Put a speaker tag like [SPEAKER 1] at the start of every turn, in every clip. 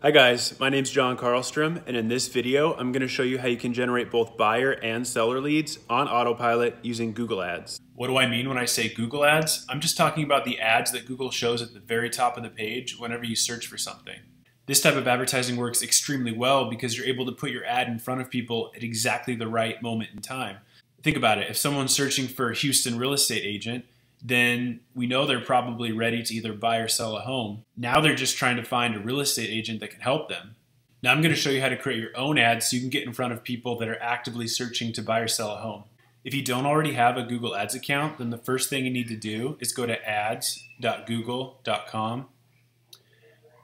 [SPEAKER 1] Hi guys, my name's John Karlstrom, and in this video, I'm going to show you how you can generate both buyer and seller leads on Autopilot using Google Ads. What do I mean when I say Google Ads? I'm just talking about the ads that Google shows at the very top of the page whenever you search for something. This type of advertising works extremely well because you're able to put your ad in front of people at exactly the right moment in time. Think about it. If someone's searching for a Houston real estate agent, then we know they're probably ready to either buy or sell a home. Now they're just trying to find a real estate agent that can help them. Now I'm going to show you how to create your own ads so you can get in front of people that are actively searching to buy or sell a home. If you don't already have a Google Ads account, then the first thing you need to do is go to ads.google.com,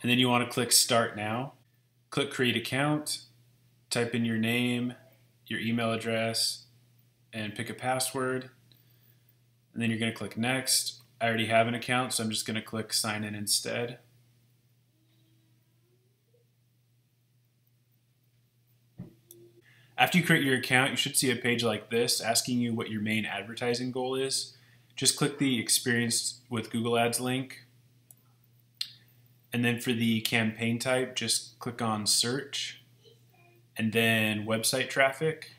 [SPEAKER 1] and then you want to click Start Now. Click Create Account, type in your name, your email address, and pick a password. And then you're going to click Next. I already have an account, so I'm just going to click Sign In instead. After you create your account, you should see a page like this asking you what your main advertising goal is. Just click the Experience with Google Ads link. And then for the campaign type, just click on Search and then Website Traffic.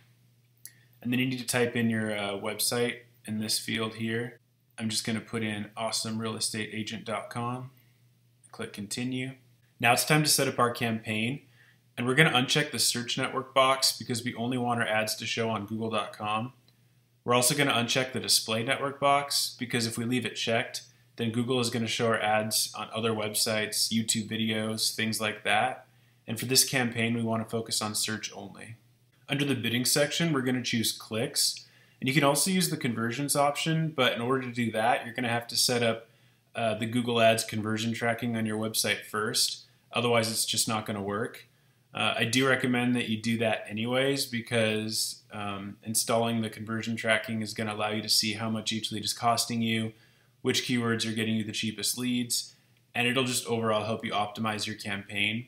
[SPEAKER 1] And then you need to type in your website in this field here. I'm just going to put in awesomerealestateagent.com. Click Continue. Now it's time to set up our campaign, and we're going to uncheck the search network box because we only want our ads to show on google.com. We're also going to uncheck the display network box because if we leave it checked, then Google is going to show our ads on other websites, YouTube videos, things like that. And for this campaign, we want to focus on search only. Under the bidding section, we're going to choose clicks. And you can also use the conversions option, but in order to do that, you're going to have to set up the Google Ads conversion tracking on your website first. Otherwise, it's just not going to work. I do recommend that you do that anyways because installing the conversion tracking is going to allow you to see how much each lead is costing you, which keywords are getting you the cheapest leads, and it'll just overall help you optimize your campaign.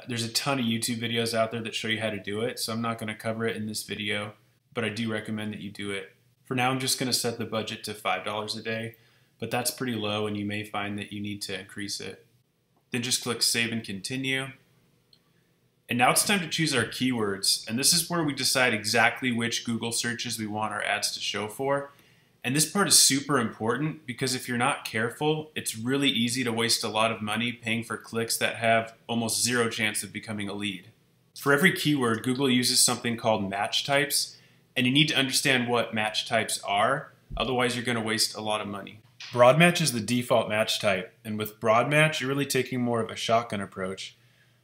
[SPEAKER 1] There's a ton of YouTube videos out there that show you how to do it, so I'm not going to cover it in this video, but I do recommend that you do it. For now, I'm just going to set the budget to $5 a day, but that's pretty low and you may find that you need to increase it. Then just click Save and Continue. And now it's time to choose our keywords, and this is where we decide exactly which Google searches we want our ads to show for. And this part is super important because if you're not careful, it's really easy to waste a lot of money paying for clicks that have almost zero chance of becoming a lead. For every keyword, Google uses something called match types, and you need to understand what match types are, otherwise you're going to waste a lot of money. Broad match is the default match type, and with broad match, you're really taking more of a shotgun approach.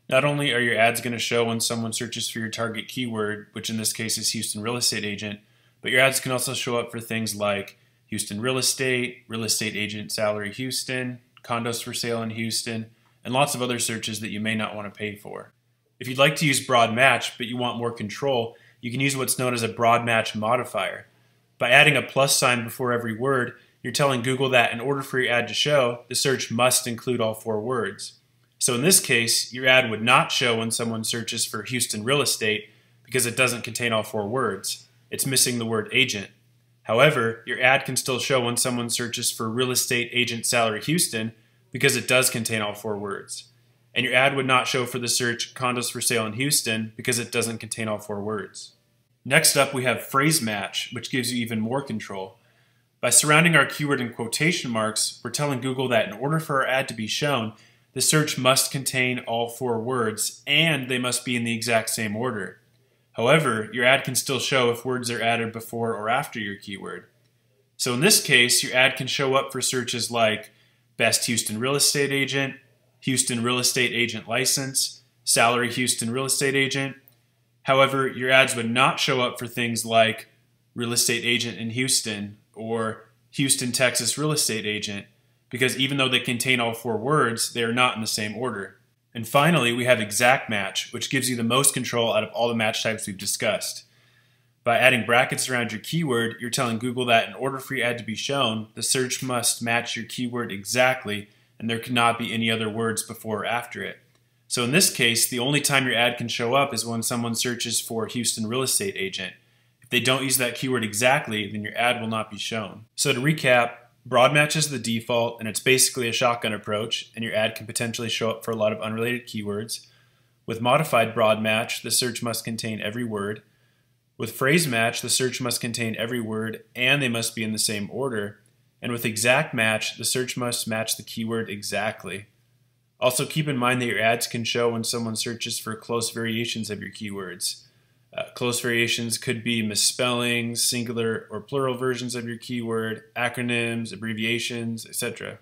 [SPEAKER 1] Not only are your ads going to show when someone searches for your target keyword, which in this case is Houston real estate agent, but your ads can also show up for things like Houston real estate agent salary Houston, condos for sale in Houston, and lots of other searches that you may not want to pay for. If you'd like to use broad match, but you want more control, you can use what's known as a broad match modifier. By adding a plus sign before every word, you're telling Google that in order for your ad to show, the search must include all 4 words. So in this case, your ad would not show when someone searches for Houston real estate because it doesn't contain all 4 words. It's missing the word agent. However, your ad can still show when someone searches for real estate agent salary Houston because it does contain all 4 words. And your ad would not show for the search condos for sale in Houston because it doesn't contain all 4 words. Next up, we have phrase match, which gives you even more control. By surrounding our keyword in quotation marks, we're telling Google that in order for our ad to be shown, the search must contain all 4 words and they must be in the exact same order. However, your ad can still show if words are added before or after your keyword. So in this case, your ad can show up for searches like best Houston real estate agent license, salary Houston real estate agent. However, your ads would not show up for things like real estate agent in Houston or Houston, Texas real estate agent because even though they contain all 4 words, they are not in the same order. And finally, we have exact match, which gives you the most control out of all the match types we've discussed. By adding brackets around your keyword, you're telling Google that in order for your ad to be shown, the search must match your keyword exactly, and there cannot be any other words before or after it. So in this case, the only time your ad can show up is when someone searches for Houston real estate agent. If they don't use that keyword exactly, then your ad will not be shown. So to recap, Broad match is the default, and it's basically a shotgun approach, and your ad can potentially show up for a lot of unrelated keywords. With modified broad match, the search must contain every word. With phrase match, the search must contain every word, and they must be in the same order. And with exact match, the search must match the keyword exactly. Also, keep in mind that your ads can show when someone searches for close variations of your keywords. Close variations could be misspellings, singular or plural versions of your keyword, acronyms, abbreviations, etc.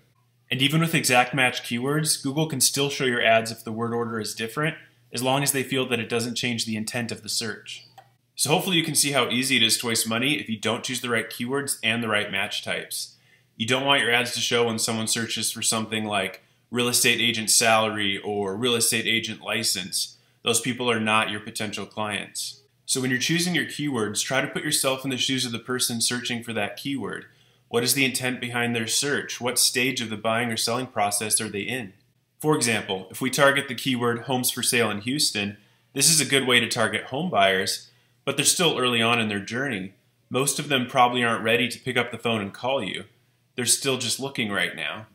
[SPEAKER 1] And even with exact match keywords, Google can still show your ads if the word order is different, as long as they feel that it doesn't change the intent of the search. So hopefully you can see how easy it is to waste money if you don't choose the right keywords and the right match types. You don't want your ads to show when someone searches for something like real estate agent salary or real estate agent license. Those people are not your potential clients. So when you're choosing your keywords, try to put yourself in the shoes of the person searching for that keyword. What is the intent behind their search? What stage of the buying or selling process are they in? For example, if we target the keyword homes for sale in Houston, this is a good way to target home buyers, but they're still early on in their journey. Most of them probably aren't ready to pick up the phone and call you. They're still just looking right now.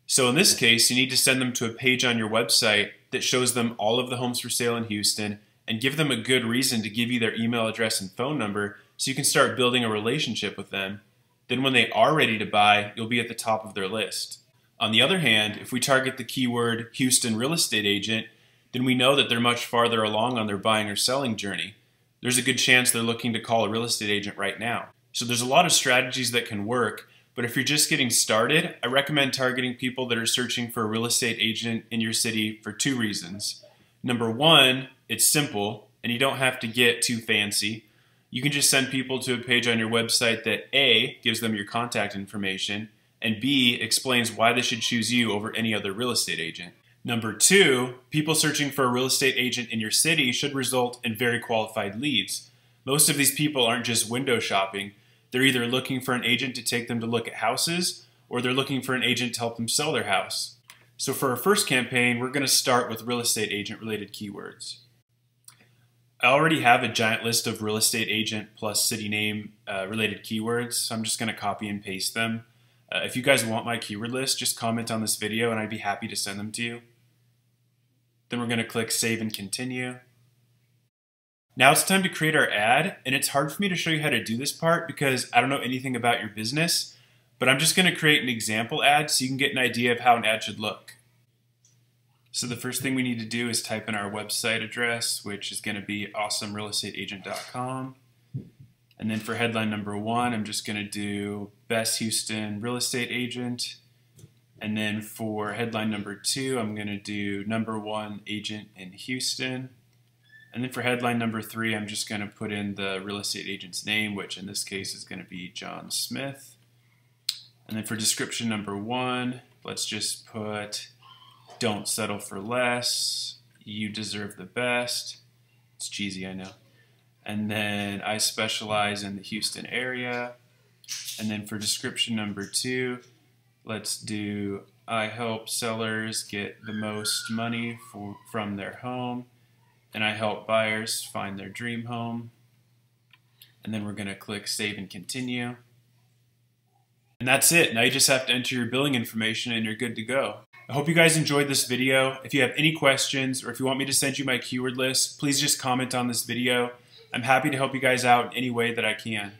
[SPEAKER 1] So in this case, you need to send them to a page on your website that shows them all of the homes for sale in Houston and give them a good reason to give you their email address and phone number so you can start building a relationship with them. Then when they are ready to buy, you'll be at the top of their list. On the other hand, if we target the keyword Houston real estate agent, then we know that they're much farther along on their buying or selling journey. There's a good chance they're looking to call a real estate agent right now. So there's a lot of strategies that can work, but if you're just getting started, I recommend targeting people that are searching for a real estate agent in your city for 2 reasons. Number 1, it's simple, and you don't have to get too fancy. You can just send people to a page on your website that A, gives them your contact information, and B, explains why they should choose you over any other real estate agent. Number 2, people searching for a real estate agent in your city should result in very qualified leads. Most of these people aren't just window shopping. They're either looking for an agent to take them to look at houses, or they're looking for an agent to help them sell their house. So for our first campaign, we're going to start with real estate agent related keywords. I already have a giant list of real estate agent plus city name related keywords, so I'm just going to copy and paste them. If you guys want my keyword list, just comment on this video and I'd be happy to send them to you. Then we're going to click Save and Continue. Now it's time to create our ad, and it's hard for me to show you how to do this part because I don't know anything about your business, but I'm just going to create an example ad so you can get an idea of how an ad should look. So the first thing we need to do is type in our website address, which is going to be awesomerealestateagent.com. And then for headline number 1, I'm just going to do Best Houston Real Estate Agent. And then for headline number 2, I'm going to do number 1 agent in Houston. And then for headline number 3, I'm just going to put in the real estate agent's name, which in this case is going to be John Smith. And then for description number 1, let's just put, don't settle for less, you deserve the best. It's cheesy, I know. And then I specialize in the Houston area. And then for description number 2, let's do, I help sellers get the most money from their home. And I help buyers find their dream home. And then we're going to click Save and Continue. And that's it. Now you just have to enter your billing information and you're good to go. I hope you guys enjoyed this video. If you have any questions or if you want me to send you my keyword list, please just comment on this video. I'm happy to help you guys out in any way that I can.